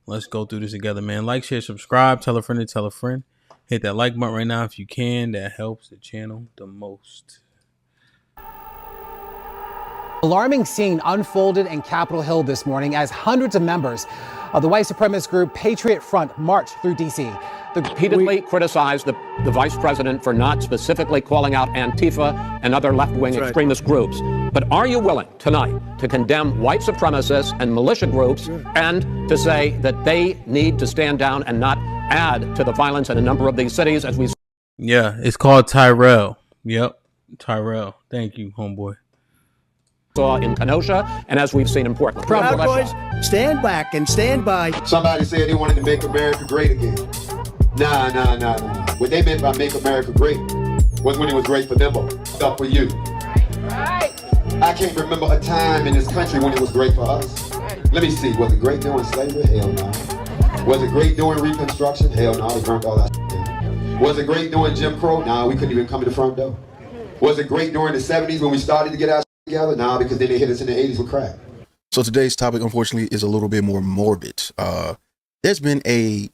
Let's go through this together, man. Like, share, subscribe, tell a friend to tell a friend. Hit that like button right now if you can. That helps the channel the most. Alarming scene unfolded in Capitol Hill this morning as hundreds of members of the white supremacist group Patriot Front marched through D.C. Repeatedly criticized the vice president for not specifically calling out Antifa and other left-wing extremist groups. But are you willing tonight to condemn white supremacists and militia groups and to say that they need to stand down and not add to the violence in a number of these cities as we... Yeah, it's called Tyrell. Yep, Tyrell. Thank you, homeboy. Saw in Kenosha, and as we've seen in Portland. Proud Boys, stand back and stand by. Somebody said they wanted to make America great again. Nah. What they meant by make America great was when it was great for them, stuff for you. Right. I can't remember a time in this country when it was great for us. Let me see, was it great during slavery? Hell no. Was it great during Reconstruction? Hell no, they burnt all that down. Was it great during Jim Crow? Nah, we couldn't even come to the front door. Was it great during the 70s when we started to get our together? Nah, because then they hit us in the 80s with crack. So today's topic, unfortunately, is a little bit more morbid. There's been a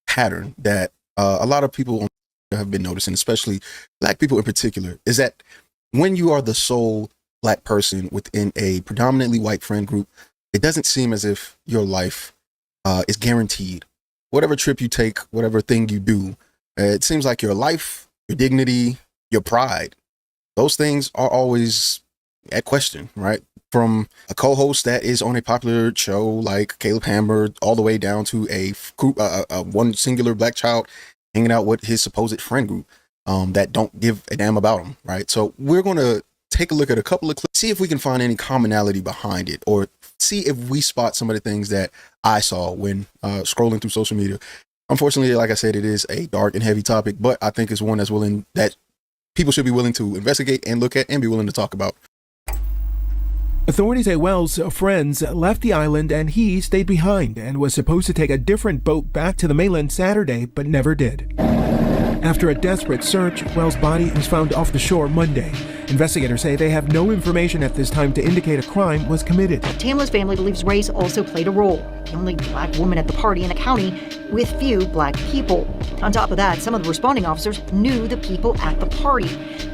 pattern that a lot of people have been noticing, especially black people in particular, is that when you are the sole black person within a predominantly white friend group, it doesn't seem as if your life is guaranteed. Whatever trip you take, whatever thing you do, it seems like your life, your dignity, your pride, those things are always at question, right? From a co-host that is on a popular show like Caleb Hammer, all the way down to a one singular black child hanging out with his supposed friend group that don't give a damn about him, right? So we're going to take a look at a couple of clips, see if we can find any commonality behind it, or see if we spot some of the things that I saw when scrolling through social media. Unfortunately, like I said, it is a dark and heavy topic, but I think it's one that people should be willing to investigate and look at and be willing to talk about. Authorities say Wells' friends left the island and he stayed behind and was supposed to take a different boat back to the mainland Saturday, but never did. After a desperate search, Wells' body was found off the shore Monday. Investigators say they have no information at this time to indicate a crime was committed. Tamla's family believes race also played a role. The only black woman at the party in a county with few black people. On top of that, some of the responding officers knew the people at the party.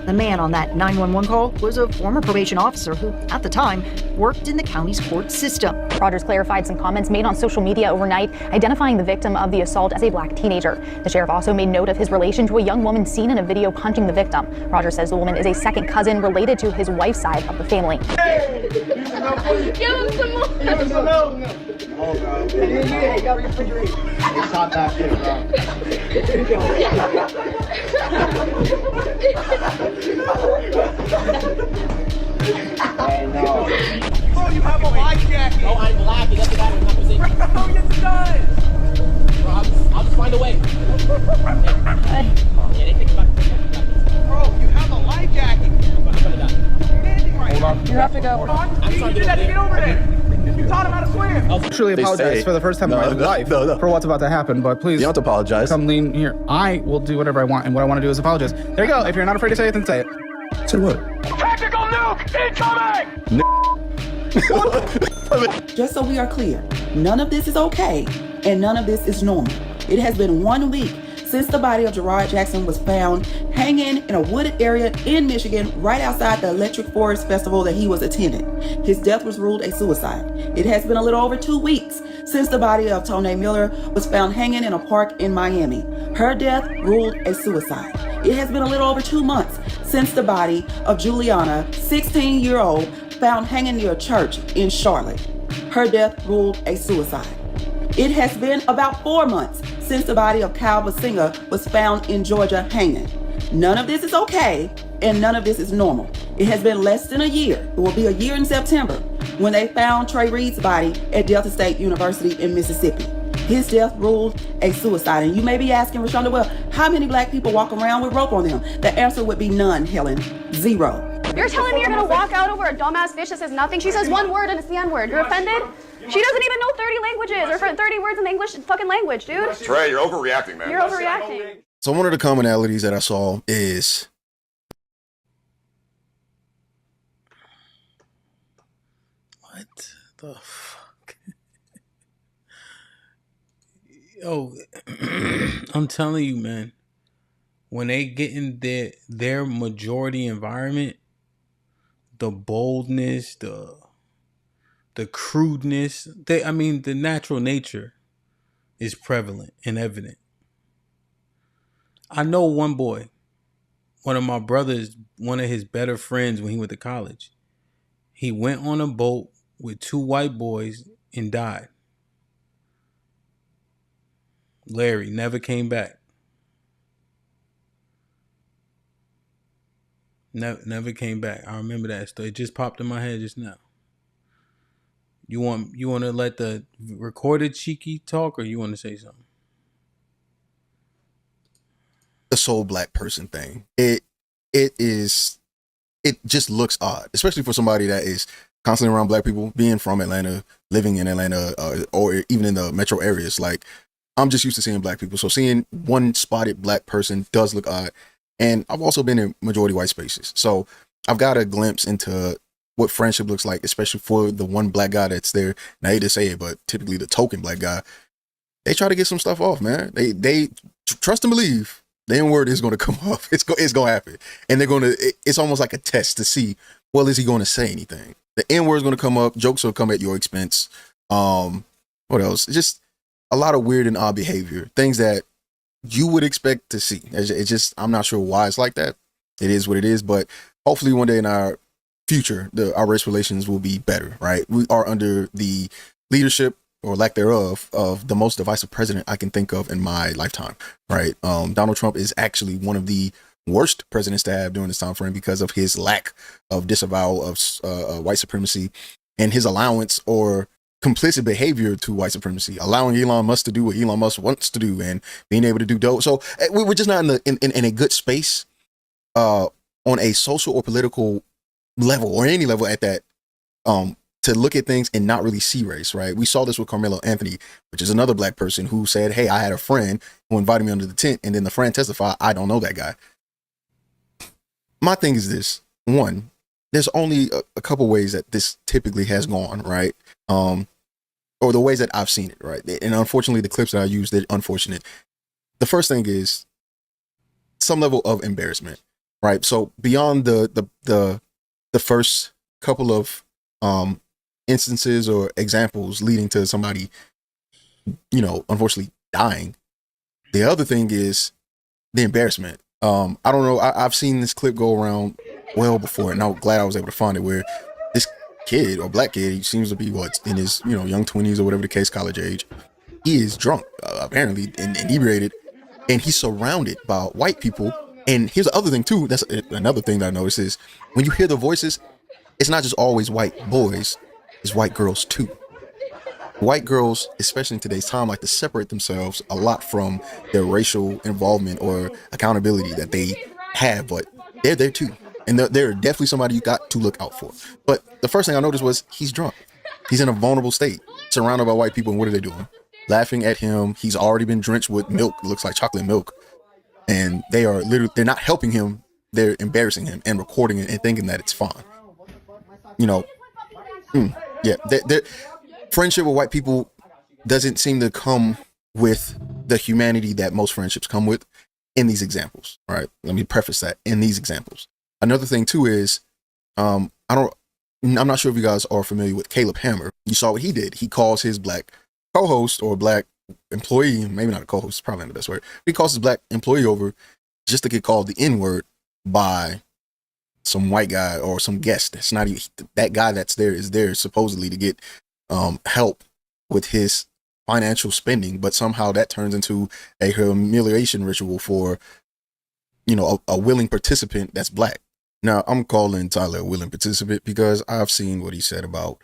The man on that 911 call was a former probation officer who, at the time, worked in the county's court system. Rogers clarified some comments made on social media overnight, identifying the victim of the assault as a black teenager. The sheriff also made note of his relation to a young woman seen in a video punching the victim. Rogers says the woman is a second cousin related to his wife's side of the family. Hey, give him some more. Give him some milk. Oh, God. Yeah, got refrigerated. It's hot back here, bro. I know. Oh, you have a life jacket. Oh, I'm black. It doesn't matter. It's not the same. Oh, yes, it does. Bro, I'll just find a way. Yeah, they take it back. Bro, you have a life jacket. I'm gonna die. Hold on. You have to go. I'm trying to get over there. You taught him how to swim. I'll truly apologize for the first time in my life for what's about to happen, but please. You don't have to apologize. Come lean here. I will do whatever I want, and what I want to do is apologize. There you go. If you're not afraid to say it, then say it. Say what? Tactical nuke incoming! Just so we are clear, none of this is okay, and none of this is normal. It has been 1 week since the body of Gerard Jackson was found hanging in a wooded area in Michigan right outside the Electric Forest Festival that he was attending. His death was ruled a suicide. It has been a little over 2 weeks since the body of Tone Miller was found hanging in a park in Miami. Her death ruled a suicide. It has been a little over 2 months since the body of Juliana, 16-year-old, found hanging near a church in Charlotte. Her death ruled a suicide. It has been about 4 months since the body of Kyle Basinga was found in Georgia hanging. None of this is okay, and none of this is normal. It has been less than a year. It will be a year in September when they found Trey Reed's body at Delta State University in Mississippi. His death ruled a suicide. And you may be asking, Rashonda, well, how many black people walk around with rope on them? The answer would be none, Helen. 0. You're telling me you're gonna walk out over a dumbass bitch that says nothing? She says one word and it's the N-word. You're offended? She doesn't even know 30 languages or 30 words in the English fucking language, dude. Trey, you're overreacting, man. You're overreacting. So one of the commonalities that I saw is what the fuck? Yo, I'm telling you, man. When they get in their majority environment, the boldness, the crudeness, the natural nature is prevalent and evident. I know one boy, one of my brothers, one of his better friends when he went to college. He went on a boat with 2 white boys and died. Larry never came back. Never came back. I remember that story. It just popped in my head just now. You want to let the recorded cheeky talk, or you want to say something? The sole black person thing. It just looks odd, especially for somebody that is constantly around black people, being from Atlanta, living in Atlanta, or even in the metro areas. Like, I'm just used to seeing black people. So seeing one spotted black person does look odd. And I've also been in majority white spaces. So I've got a glimpse into what friendship looks like, especially for the one black guy that's there. And I hate to say it, but typically the token black guy, they try to get some stuff off, man. They trust and believe the N-word is going to come off. It's going to happen. And it's almost like a test to see, well, is he going to say anything? The N-word is going to come up. Jokes will come at your expense. What else? Just a lot of weird and odd behavior. Things that you would expect to see. It's just, I'm not sure why it's like that. It is what it is. But hopefully one day in our future, our race relations will be better, right? We are under the leadership, or lack thereof, of the most divisive president I can think of in my lifetime, right? Donald Trump is actually one of the worst presidents to have during this time frame because of his lack of disavowal of white supremacy and his allowance or complicit behavior to white supremacy, allowing Elon Musk to do what Elon Musk wants to do and being able to do dope. So we're just not in a good space on a social or political level, or any level at that, to look at things and not really see race, right? We saw this with Carmelo Anthony, which is another black person who said, hey, I had a friend who invited me under the tent, and then the friend testified, I don't know that guy. My thing is this. One, there's only a couple ways that this typically has gone, right? Or the ways that I've seen it, right? And unfortunately, the clips that I use, they're unfortunate. The first thing is some level of embarrassment, right? So beyond the first couple of instances or examples leading to somebody, unfortunately dying, the other thing is the embarrassment. I don't know. I've seen this clip go around well before, and I'm glad I was able to find it, where this kid, or black kid, he seems to be in his young 20s or whatever the case, college age. He is drunk, apparently, and inebriated, and he's surrounded by white people. And here's the other thing too. That's another thing that I noticed is when you hear the voices, it's not just always white boys, it's white girls too. White girls, especially in today's time, like to separate themselves a lot from their racial involvement or accountability that they have, but they're there too. And they're definitely somebody you got to look out for. But the first thing I noticed was he's drunk. He's in a vulnerable state, surrounded by white people. And what are they doing? Laughing at him. He's already been drenched with milk. It looks like chocolate milk. And they're not helping him. They're embarrassing him and recording it and thinking that it's fine. Friendship with white people doesn't seem to come with the humanity that most friendships come with in these examples. All right. Let me preface that in these examples. Another thing too is, I'm not sure if you guys are familiar with Caleb Hammer. You saw what he did. He calls his black co-host or black employee, maybe not a co-host, probably not the best word. He calls his black employee over just to get called the N-word by some white guy or some guest. That's not even that guy that's there is there supposedly to get help with his financial spending, but somehow that turns into a humiliation ritual for a willing participant that's black. Now, I'm calling Tyler a willing participant because I've seen what he said about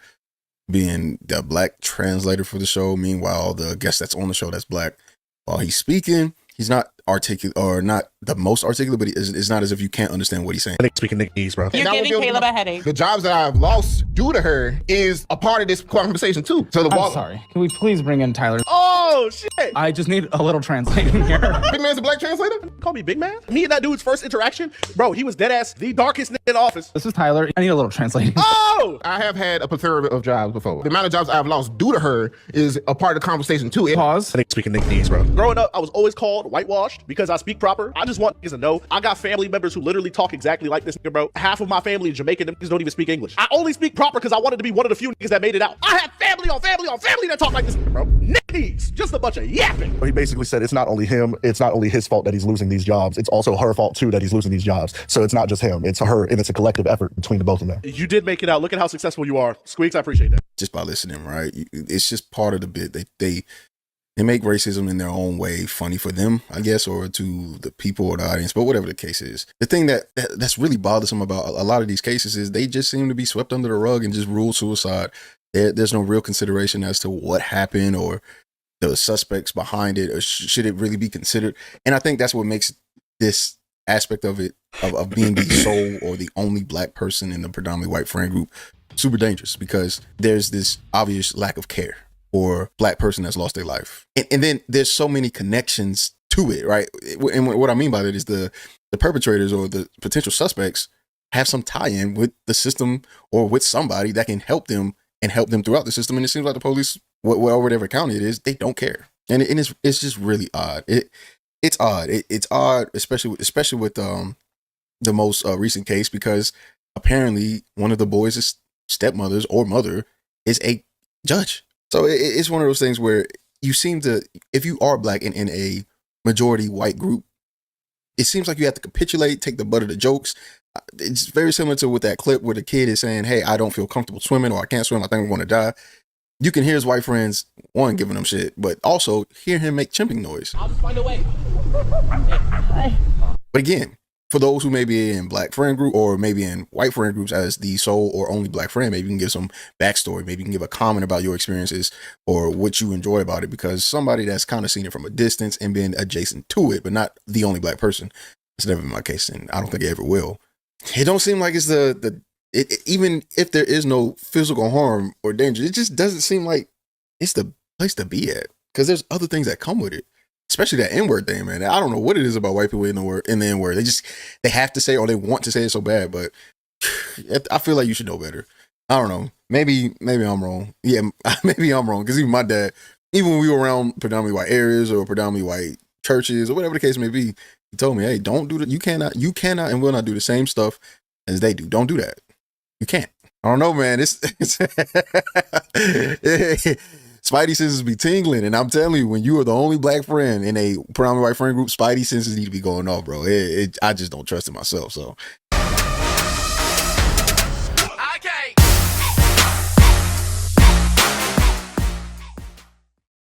being the black translator for the show. Meanwhile, the guest that's on the show that's black, while he's speaking, he's not articulate or not the most articulate, but it's not as if you can't understand what he's saying. Speaking Nickese, bro. You're giving Caleb a headache. The jobs that I've lost due to her is a part of this conversation too. So I'm sorry. Can we please bring in Tyler? Oh, shit. I just need a little translating here. Big Man's a black translator? Call me Big Man? Me and that dude's first interaction, bro, he was dead ass the darkest nigga in the office. This is Tyler. I need a little translating. Oh! I have had a plethora of jobs before. The amount of jobs I've lost due to her is a part of the conversation too. Pause. Speaking Nickese, bro. Growing up, I was always called whitewashed because I speak proper. I just want niggas to know I got family members who literally talk exactly like this nigga, bro. Half of my family is Jamaican. Them niggas don't even speak English. I only speak proper because I wanted to be one of the few niggas that made it out. I had family on family on family that talk like this nigga, bro. Nickese, just a bunch of yapping. He basically said it's not only him, it's not only his fault that he's losing these jobs, it's also her fault too that he's losing these jobs. So it's not just him, it's her, and it's a collective effort between the both of them. You did make it out. Look at how successful you are. Squeaks, I appreciate that. Just by listening, right? It's just part of the bit. They make racism in their own way funny for them, I guess, or to the people or the audience, but whatever the case is. The thing that's really bothersome about a lot of these cases is they just seem to be swept under the rug and just rule suicide. There's no real consideration as to what happened or the suspects behind it, or should it really be considered? And I think that's what makes this aspect of it, of being the sole or the only black person in the predominantly white friend group, super dangerous, because there's this obvious lack of care for black person that's lost their life. And then there's so many connections to it, right? And what I mean by that is the perpetrators or the potential suspects have some tie-in with the system or with somebody that can help them and help them throughout the system. And it seems like the police, whatever county it is, they don't care. And it's just really odd. It's odd. It's odd, especially with the most recent case, because apparently one of the boys' stepmothers or mother is a judge. So it's one of those things where you seem to, if you are black and in a majority white group, it seems like you have to capitulate, take the butt of the jokes. It's very similar to with that clip where the kid is saying, hey, I don't feel comfortable swimming, or I can't swim, I think I'm going to die. You can hear his white friends, one, giving him shit, but also hear him make chimping noise. I'll just find a way. But again, for those who may be in black friend group or maybe in white friend groups as the sole or only black friend, maybe you can give some backstory. Maybe you can give a comment about your experiences or what you enjoy about it, because somebody that's kind of seen it from a distance and been adjacent to it, but not the only black person. It's never been my case, and I don't think it ever will. It don't seem like it's even if there is no physical harm or danger, it just doesn't seem like it's the place to be at, because there's other things that come with it. Especially that N-word thing, man. I don't know what it is about white people in the N-word. They have to say, or they want to say it so bad, but I feel like you should know better. I don't know. Maybe I'm wrong. Yeah, maybe I'm wrong. Because even my dad, even when we were around predominantly white areas or predominantly white churches or whatever the case may be, he told me, hey, don't do that. You cannot and will not do the same stuff as they do. Don't do that. You can't. I don't know, man. It's Spidey senses be tingling, and I'm telling you, when you are the only black friend in a predominantly white friend group, Spidey senses need to be going off, bro. I just don't trust it myself. So